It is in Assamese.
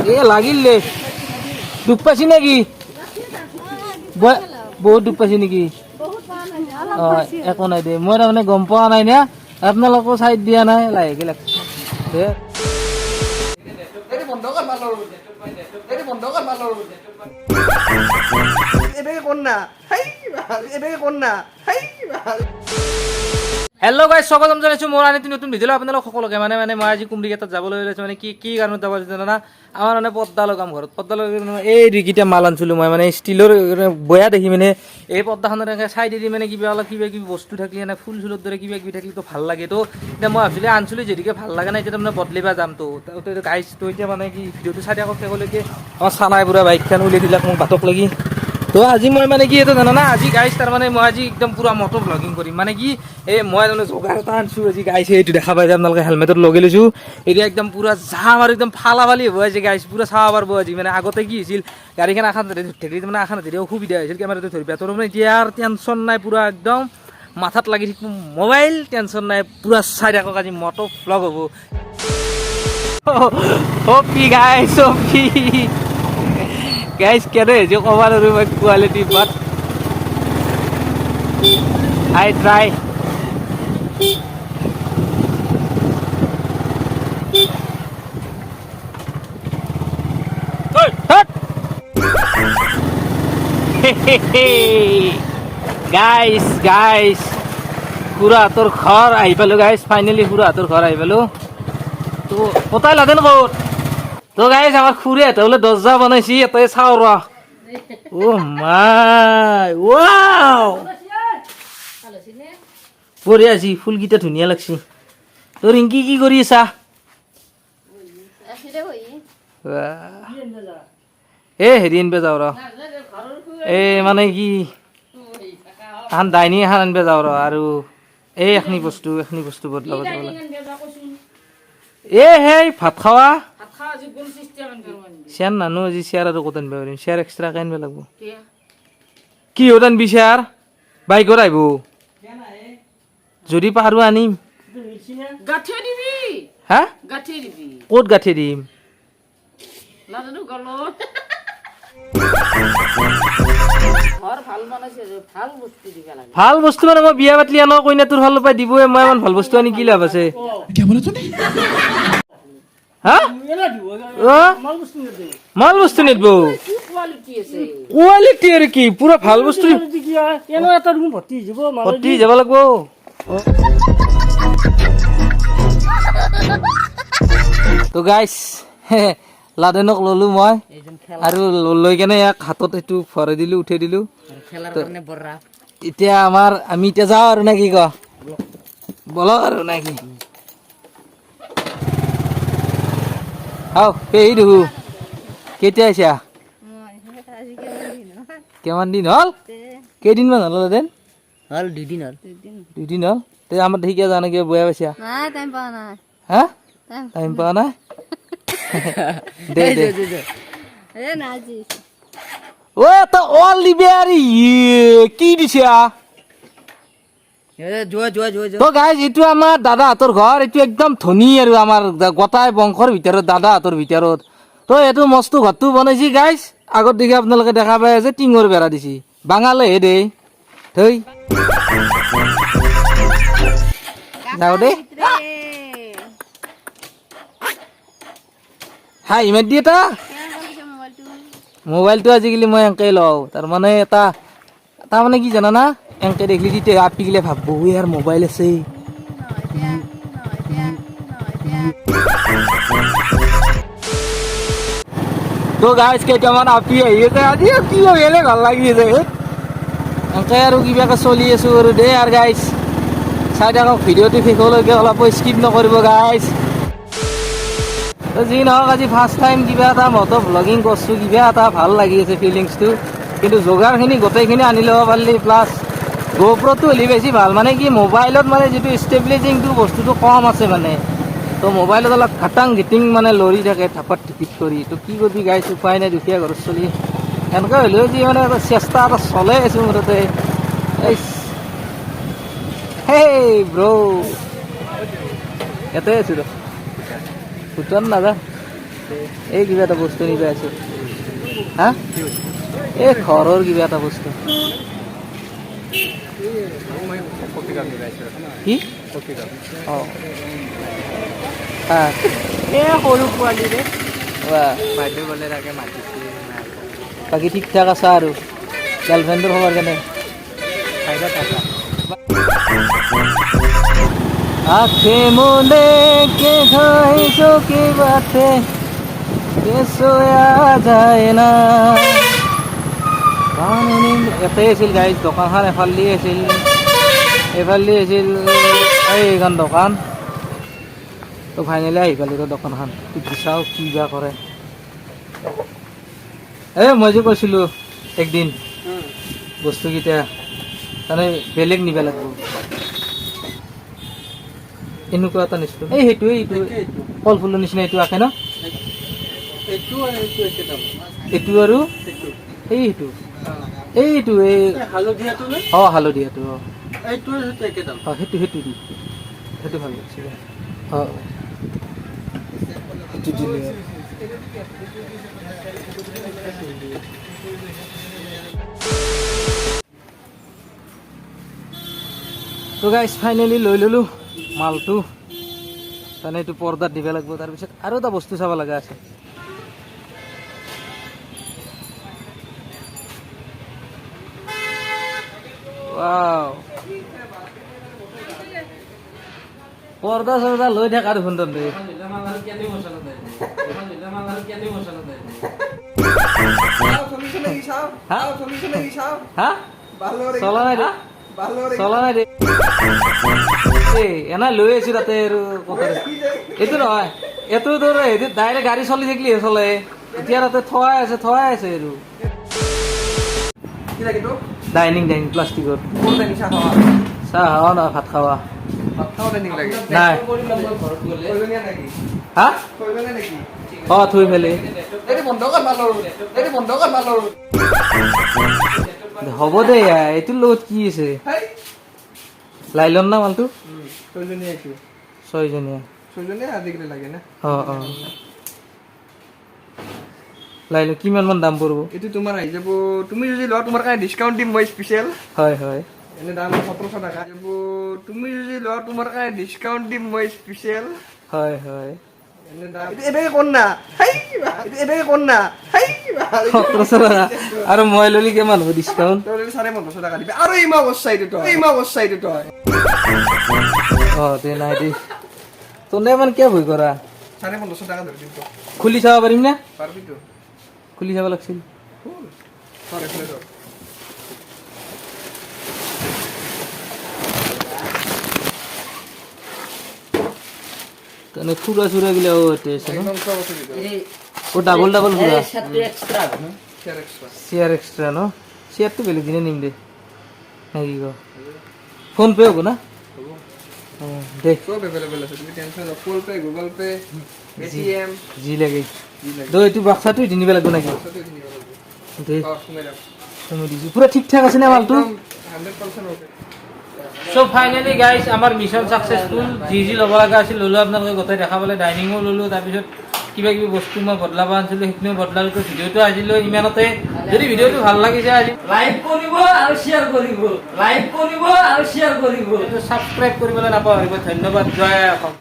এ লাগিলে ডুব পাইছি নেকি বহুত ডুব পাইছি নেকি একো নাই দে মই তাৰমানে গম পোৱা নাই না আপোনালোকো চাইড দিয়া নাই লাহেকে লাগছে হেল্ল' গাইজ স্বাগতম জনাইছোঁ মোৰ আনি নতুন ভিডিঅ' আপোনালোক সকলোকে মানে মই আজি কুমৰিঘাটত যাবলৈ ওলাইছোঁ মানে কি কাৰণত যাব জানা আমাৰ মানে পৰ্দা লগাম ঘৰত পৰ্দা লগাই এই দুইকেইটা মাল আনিছিলোঁ মই মানে ষ্টিলৰ বয়া দেখি মানে এই পৰ্দাখনত এনেকৈ চাই দি মানে কিবা অলপ কিবা কিবি বস্তু থাকিলে এনে ফুল চুলৰ দৰে কিবা কিবি থাকিলেতো ভাল লাগে তো এতিয়া মই ভাবিছিলোঁ আনিছিলোঁ যদিকে ভাল লাগে নাই এতিয়া তাৰমানে বদলিবা যাম তো গাইজ তো এতিয়া মানে কি ভিডিঅ'টো চাই থাকক শেষলৈকে আমাৰ চালাই পুৰা বাইকখন উলিয়াই দিলাক মোক বাটক লাগি তো আজি মই মানে কি এইটো জানা না আজি গাইজ তাৰমানে মই আজি একদম পুৰা মটৰ ব্লগিং কৰিম মানে কি এই মই তাৰমানে জোগাৰ এটা আনিছোঁ আজি গাইছে এইটো দেখা পাই যে আপোনালোকে হেলমেটত লগাই লৈছোঁ এতিয়া একদম পুৰা জাম আৰু একদম ফালাফালি হ'ব আজি গাইছ পুৰা চাব পাৰিব আজি মানে আগতে কি হৈছিল গাড়ীখন এখন ধৰি মানে এখন ধৰি অসুবিধা হৈছিল কেমেৰাটো ধৰিব তোৰ মানে এতিয়া আৰু টেনশ্যন নাই পুৰা একদম মাথাত লাগি থাকিব মোবাইল টেনশ্যন নাই পুৰা চাই থাকক আজি মটৰ ব্লগ হ'ব অপি গাইছ অপি গাইজ কেনে হৈছে ক'ব নোৱাৰোঁ মই কোৱালিটি বাট আই ট্ৰাই গাইজ গাইজ খুৰাহঁতৰ ঘৰ আহি পালোঁ গাইজ ফাইনেলি খুৰাহঁতৰ ঘৰ আহি পালোঁ তো পতাই লাদেন ক'ত তো গাইজ আমাৰ খুৰীহঁতে বোলে দৰ্জা বনাইছি এটাই চাওঁ ৰ অ' মাই ৱাও বঢ়িয়া আজি ফুলকেইটা ধুনীয়া লাগছি তোৰ ৰিংকি কি কৰি আছা এ হেৰি আনবা যাওঁ ৰ এই মানে কি এখন ডাইনিং এখন আনবা যাওঁ ৰ আৰু এই এখনি বস্তু বদলাব যাব এ সেই ভাত খাৱা চেয়াৰ নানো আজি চেয়াৰ আৰু ক'ত আনবা পাৰিম চেয়াৰ এক্সট্ৰাকে আনবা লাগব কিহত আনবি চেয়াৰ বাইকত আহিব যদি পাৰোঁ আনিম হা ক'ত গাঁঠি দিম ভাল বস্তু মানে মই বিয়া পাতলি আনো কইনা তোৰ ফালৰ পৰা দিবই মই ইমান ভাল বস্তু আনি কি লাভ আছে মাল বস্তু নিদব কোৱালিটি আৰু কি পুৰা ভাল বস্তু ভৰ্তি যাব লাগিব তো গাইছ লাদেনক ললো মই আৰু লৈ কেনে ইয়াক হাতত এইটো ভৰাই দিলো উঠাই দিলো এতিয়া আমি এতিয়া যাওঁ আৰু নেকি ক বলক আৰু নেকি এই দেখো কেতিয়া আহিছা কিমান দিন হ'ল কেইদিনমান হ'ল লাদেন হ'ল দুদিন হ'ল তে আমাৰ দেখি কিয় জানে কিয় বেয়া পাইছা হা টাইম পোৱা নাই দে ও তো অল দিবে আৰ কি দিছে তো গাইজ এইটো আমাৰ দাদাহঁতৰ ঘৰ এইটো একদম ধনী আৰু আমাৰ গোটাই বংশৰ ভিতৰত দাদাহঁতৰ ভিতৰত তো এইটো মস্ত ঘৰটো বনাইছি গাইজ আগত দেখি আপোনালোকে দেখা পাই আছে টিঙৰ বেৰা দিছি বাঙালেহে দেই থৈ যাওঁ দেই হাই ইমান দিয়ে এটা মোবাইলটো আজিকালি মই এনেকৈ লওঁ তাৰমানে এটা তাৰমানে কি জানা না এনেকৈ দেখিলি তেতিয়া আপি গিলে ভাবব ইয়াৰ মোবাইল আছে তো গাইজ কেইটামান আপি আহি আছে আজি কি বেলেগ ভাল লাগি আছে এনেকৈ আৰু কিবাকে চলি আছোঁ আৰু দেই আৰু গাইজ চাই থাকক ভিডিঅ'টো শেষলৈকে অলপ স্কিপ নকৰিব গাইজ যি নহওক আজি ফাৰ্ষ্ট টাইম কিবা এটা মটৰ ব্লগিং কৰিছোঁ কিবা এটা ভাল লাগি আছে ফিলিংছটো কিন্তু যোগাৰখিনি গোটেইখিনি আনি ল'ব পাৰিলি প্লাছ গোপ্ৰ'টো হ'লে বেছি ভাল মানে কি মোবাইলত মানে যিটো ষ্টেবিলাইজিংটো বস্তুটো কম আছে মানে তো মোবাইলত অলপ ঘাটাং ঘিটিং মানে লৰি থাকে ধাপাত টিপিট কৰি তো কি কৰিবি গাইছ উপায় নাই দুখীয়া ঘৰত চলি এনেকৈ হ'লেও যি মানে এটা চেষ্টা এটা চলে আছোঁ মুঠতে হেই ব্ৰ' ইয়াতে আছোঁ ৰ ভূটান নাযা এই কিবা এটা বস্তু নিব আছো হা এই ঘৰৰ কিবা এটা বস্তু কি অঁ হা এই সৰু পোৱালিৰে বাহ বাইদেউ বোলে তাকে মাতিছে বাকী ঠিক ঠাক আছা আৰু গাৰ্লফ্ৰেণ্ডৰ খবৰ কেনে চাইডত থাকা आँखें मोले के ढाईसों की बातें ये सोया जाए ना ইয়াতে আছিল গাড়ীত দোকানখন এফালে আছিল এইখন দোকান তো ফাইনেলি আহি পালোঁ দোকানখন চাওঁ কি বা কৰে মই যে কৈছিলোঁ একদিন বস্তুকেইটা তাৰমানে বেলেগ নিব লাগিব এনেকুৱা এটা নিছিলোঁ সেইটোৱে এইটো ফল ফুলৰ নিচিনা এইটো আঁকে ন এইটো আৰু এইটো এইটো এই হালধীয়াটো অঁ হালধীয়াটো অঁ এইটো একেদাম অঁ সেইটো দি সেইটো ভাল লাগিছে অঁ সেইটো দিলে তো গাইজ ফাইনেলি লৈ ল'লোঁ মালটো তাৰমানে এইটো পৰ্দাত দিব লাগিব তাৰপিছত আৰু এটা বস্তু চাব লগা আছে ৱাও পৰ্দা চৰ্দা লৈ থাক আৰু সুন্দৰ দেই চলা নাই দে চলা নাই দে এনে লৈ আছো তাতে আৰু এইটো নহয় এইটো তোৰ ডাইৰেক্ট গাড়ী চলি থাকিলে চলে এতিয়া তাতে থোৱাই আছে আৰু ডাইনিং প্লাষ্টিকৰ চাহ খাৱা নহয় ভাত খাৱা নাই হা অঁ থৈ ফেলে হ'ব দে এইটোৰ লগত কি আছে লাইলন না মালটো ছয়জনীয়া অঁ অঁ লাইলন কিমান মান দাম পৰিব এইটো তোমাৰ আহি যাব তুমি যদি লোৱা তোমাৰ কাৰণে ডিছকাউণ্ট দিম মই স্পেচিয়েল হয় হয় এনে দাম 1700 টাকা যাব তুমি যদি লোৱা তোমাৰ কাৰণে ডিছকাউণ্ট দিম মই স্পেচিয়েল হয় হয় এনে দাম এবেগে কোন না হাই এবেগে কোন না হাই 1700 টকা আৰু মই ললি কিমান হ'ব ডিছকাউণ্ট তই 1500 টাকা দিবি আৰু ইমা বছাইটো তই অঁ তে নাই দে তোনে মানে কিয় ভয় কৰা 1500 টাকা ধৰি দিম তো খুলি চাব পাৰিম না পাৰবি তো খুলি চাব লাগছিল সৰে ফেলে দাও তনে খুৰা চুৰা গিলা ওতে আছে ন একদম সব আছে দিও ও ডাবল খুৰা শেয়ার এক্সট্রা চেয়ার এক্সট্রা ন চেয়ারটো বেলেগ দিনে নিম দে নাকি ক ফোন পে হ'ব না দে সব अवेलेबल আছে তুমি টেনশন না phone pay Google pay ATM G লাগে দো এইটো বাক্সাটো দিনিব লাগিব নাকি দে তুমি দিছো পুৰা ঠিক ঠাক আছে না মালটো 100% ওকে সো ফাইনালি গাইস আমাৰ মিশন সাকসেসফুল জি ল'ব লগা আছিল ললো আপোনালোকে গোটেই দেখাবলৈ ডাইনিংও ললো তাৰপিছত কিবা কিবি বস্তু মই বদলাব আনিছিলো সেইখিনিও বদলালো ভিডিঅ'টো আজিলো ইমানতে যদি ভিডিঅ'টো ভাল লাগিছে আজি লাইক কৰিব আৰু শ্বেয়াৰ কৰিব সাবস্ক্ৰাইব কৰিবলৈ নাপাহৰিব ধন্যবাদ জয় অসম।